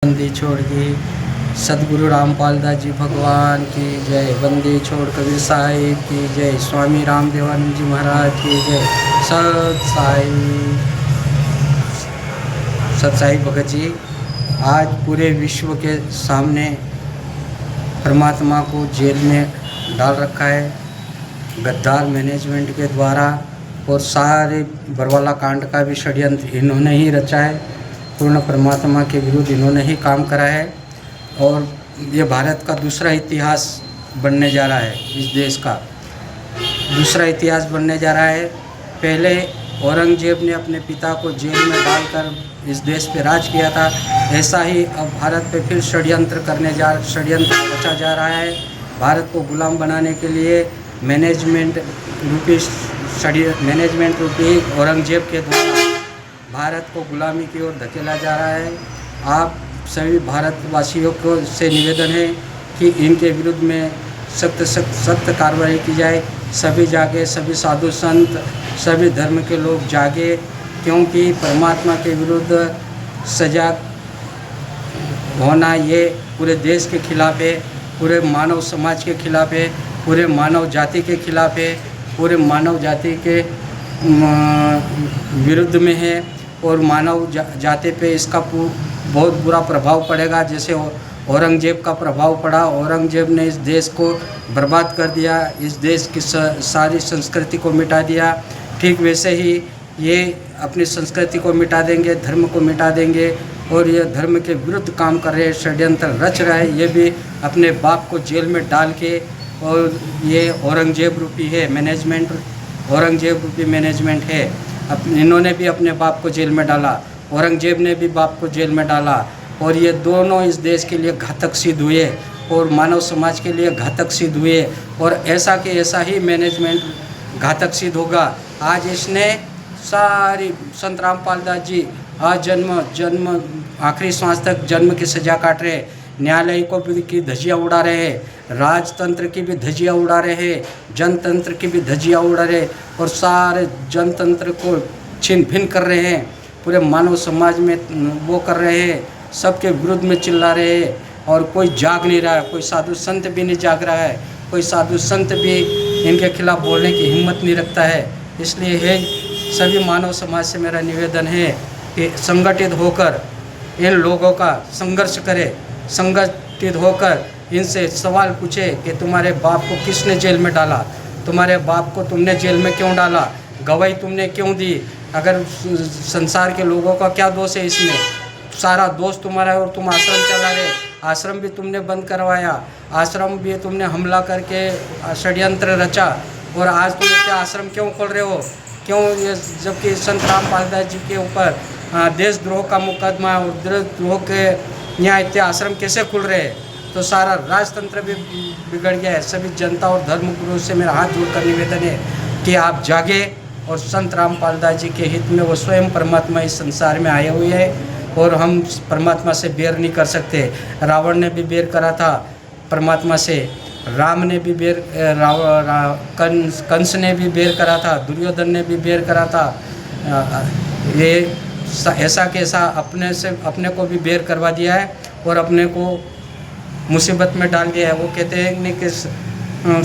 बंदी छोड़ की सदगुरु रामपाल दास जी भगवान की जय। बंदी छोड़ कबीर साहिब की जय। स्वामी रामदेवानंद जी महाराज की जय। सत साई भगत जी आज पूरे विश्व के सामने परमात्मा को जेल में डाल रखा है गद्दार मैनेजमेंट के द्वारा, और सारे बरवाला कांड का भी षड्यंत्र इन्होंने ही रचा है। पूर्ण परमात्मा के विरुद्ध इन्होंने ही काम करा है, और ये भारत का दूसरा इतिहास बनने जा रहा है। इस देश का दूसरा इतिहास बनने जा रहा है। पहले औरंगजेब ने अपने पिता को जेल में डालकर इस देश पे राज किया था, ऐसा ही अब भारत पे फिर षड्यंत्र रचा जा रहा है। भारत को गुलाम बनाने के लिए मैनेजमेंट रूपी औरंगजेब के द्वारा भारत को गुलामी की ओर धकेला जा रहा है। आप सभी भारतवासियों को से निवेदन है कि इनके विरुद्ध में सख्त कार्रवाई की जाए। सभी जागे, सभी साधु संत, सभी धर्म के लोग जागे, क्योंकि परमात्मा के विरुद्ध सजाग होना ये पूरे देश के खिलाफ है, पूरे मानव समाज के खिलाफ है, पूरे मानव जाति के खिलाफ है, पूरे मानव जाति के विरुद्ध में है, और मानव जाति पे इसका बहुत बुरा प्रभाव पड़ेगा। जैसे औरंगजेब का प्रभाव पड़ा, औरंगजेब ने इस देश को बर्बाद कर दिया, इस देश की सारी संस्कृति को मिटा दिया। ठीक वैसे ही ये अपनी संस्कृति को मिटा देंगे, धर्म को मिटा देंगे, और ये धर्म के विरुद्ध काम कर रहे हैं, षड्यंत्र रच रहा है। ये भी अपने बाप को जेल में डाल के, और ये औरंगजेब रूपी है मैनेजमेंट, औरंगजेब रूपी मैनेजमेंट है। इन्होंने भी अपने बाप को जेल में डाला, औरंगजेब ने भी बाप को जेल में डाला, और ये दोनों इस देश के लिए घातक सिद्ध हुए और मानव समाज के लिए घातक सिद्ध हुए, और ऐसा कि ऐसा ही मैनेजमेंट घातक सिद्ध होगा। आज इसने सारी संत रामपाल दास जी आज जन्म आखिरी सांस तक जन्म की सजा काट रहे, न्यायालय को भी की धज्जियाँ उड़ा रहे हैं, राजतंत्र की भी धज्जियाँ उड़ा रहे हैं, जनतंत्र की भी धज्जियाँ उड़ा रहे, और सारे जनतंत्र को छिन भिन कर रहे हैं। पूरे मानव समाज में वो कर रहे हैं, सबके विरुद्ध में चिल्ला रहे हैं, और कोई जाग नहीं रहा है। कोई साधु संत भी नहीं जाग रहा है, कोई साधु संत भी इनके खिलाफ बोलने की हिम्मत नहीं रखता है। इसलिए है सभी मानव समाज से मेरा निवेदन है कि संगठित होकर इन लोगों का संघर्ष करे, संगठित होकर इनसे सवाल पूछे कि तुम्हारे बाप को किसने जेल में डाला, तुम्हारे बाप को तुमने जेल में क्यों डाला, गवाही तुमने क्यों दी, अगर संसार के लोगों का क्या दोष है इसमें, सारा दोष तुम्हारा है। और तुम आश्रम चला रहे, आश्रम भी तुमने बंद करवाया, आश्रम भी तुमने हमला करके षड्यंत्र रचा, और आज तुम क्या आश्रम क्यों खोल रहे हो, क्यों ये, जबकि संत रामपाल दास जी के ऊपर देशद्रोह का मुकदमा और देशद्रोह के यहाँ इतने आश्रम कैसे खुल रहे हैं। तो सारा राजतंत्र भी बिगड़ गया है। सभी जनता और धर्म गुरु से मेरा हाथ जोड़कर निवेदन है कि आप जागे, और संत रामपाल दास जी के हित में वो स्वयं परमात्मा इस संसार में आए हुए हैं, और हम परमात्मा से बेर नहीं कर सकते। रावण ने भी बेर करा था परमात्मा से, राम ने भी बेर, कंस ने भी बेर करा था, दुर्योधन ने भी बेर करा था। ये ऐसा कैसा अपने को भी बेर करवा दिया है, और अपने को मुसीबत में डाल दिया है। वो कहते हैं कि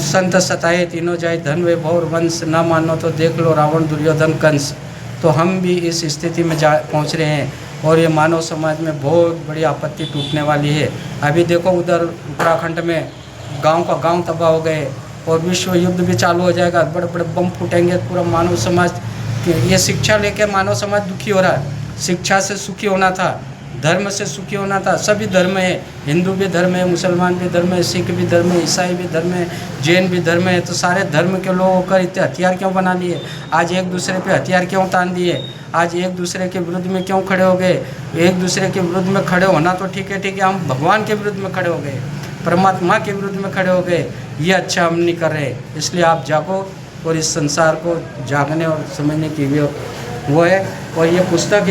संत सताए तीनों जाए, धन वैभव और वंश, ना मानो तो देख लो रावण दुर्योधन कंस। तो हम भी इस स्थिति में पहुंच रहे हैं, और ये मानव समाज में बहुत बड़ी आपत्ति टूटने वाली है। अभी देखो उधर उत्तराखंड में गांव का गांव तबाह हो गए, और विश्व युद्ध भी चालू हो जाएगा, बड़े बड़े बम फूटेंगे। पूरा मानव समाज, ये शिक्षा लेके मानव समाज दुखी हो रहा है। शिक्षा से सुखी होना था, धर्म से सुखी होना था। सभी धर्म है, हिंदू भी धर्म है, मुसलमान भी धर्म है, सिख भी धर्म है, ईसाई भी धर्म है, जैन भी धर्म है। तो सारे धर्म के लोगों को इतने हथियार क्यों बना लिए, आज एक दूसरे पे हथियार क्यों तान दिए, आज एक दूसरे के विरुद्ध में क्यों खड़े हो गए। एक दूसरे के विरुद्ध में खड़े होना तो ठीक है, हम भगवान के विरुद्ध में खड़े हो गए, परमात्मा के विरुद्ध में खड़े हो गए, ये अच्छा हम नहीं कर रहे। इसलिए आप जागो, और इस संसार को जागने और समझने की वो है। और ये पुस्तक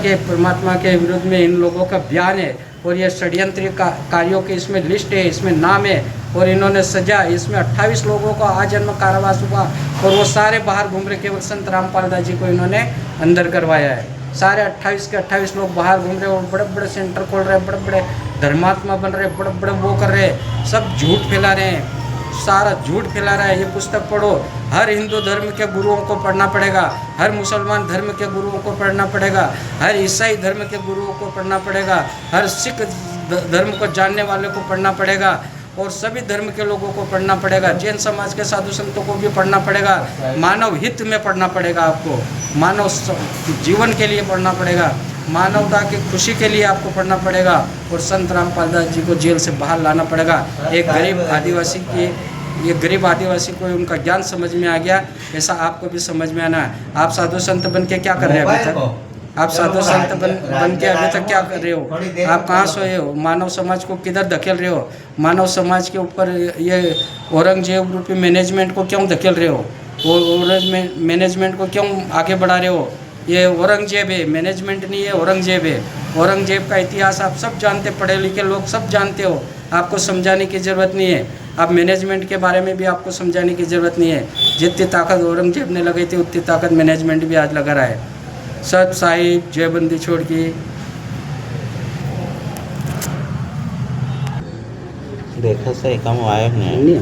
है परमात्मा के विरुद्ध में इन लोगों का बयान है, और ये षड्यंत्र कार्यों की इसमें लिस्ट है, इसमें नाम है, और इन्होंने सजा, इसमें 28 लोगों को आजन्म कारावास हुआ, और वो सारे बाहर घूम रहे, केवल संत रामपाल दास जी को इन्होंने अंदर करवाया है। सारे 28 के 28 लोग बाहर घूम रहे हैं और बड़े बड़े सेंटर खोल रहे हैं, बड़े बड़े धर्मात्मा बन रहे हैं, बड़े बड़े वो कर रहे हैं, सब झूठ फैला रहे हैं, सारा झूठ फैला रहा है। ये पुस्तक पढ़ो, हर हिंदू धर्म के गुरुओं को पढ़ना पड़ेगा, हर मुसलमान धर्म के गुरुओं को पढ़ना पड़ेगा, हर ईसाई धर्म के गुरुओं को पढ़ना पड़ेगा, हर सिख धर्म को जानने वाले को पढ़ना पड़ेगा और सभी धर्म के लोगों को पढ़ना पड़ेगा। जैन समाज के साधु संतों को भी पढ़ना पड़ेगा। मानव हित में पढ़ना पड़ेगा आपको, मानव जीवन के लिए पढ़ना पड़ेगा, मानवता की खुशी के लिए आपको पढ़ना पड़ेगा और संत रामपाल दास जी को जेल से बाहर लाना पड़ेगा। एक गरीब आदिवासी की, ये गरीब आदिवासी को उनका ज्ञान समझ में आ गया, ऐसा आपको भी समझ में आना। आप साधु संत बन के क्या कर रहे हैं अभी तक? आप साधु संत बन के अभी तक क्या कर रहे हो? आप कहाँ सोए हो? मानव समाज को किधर धकेल रहे हो? मानव समाज के ऊपर ये औरंगजेब रूपी मैनेजमेंट को क्यों धकेल रहे हो? मैनेजमेंट को क्यों आगे बढ़ा रहे हो? ये औरंगजेब है, मैनेजमेंट नहीं है, औरंगजेब है। औरंगजेब का इतिहास आप सब जानते, पढ़े लिखे लोग सब जानते हो, आपको समझाने की ज़रूरत नहीं है। अब मैनेजमेंट के बारे में भी आपको समझाने की ज़रूरत नहीं है। जितनी ताकत औरंगजेब ने लगाई थी उतनी ताकत मैनेजमेंट भी आज लगा रहा है। सत साहिब जय बंदी छोड़ की। देखा सही कम आया नहीं।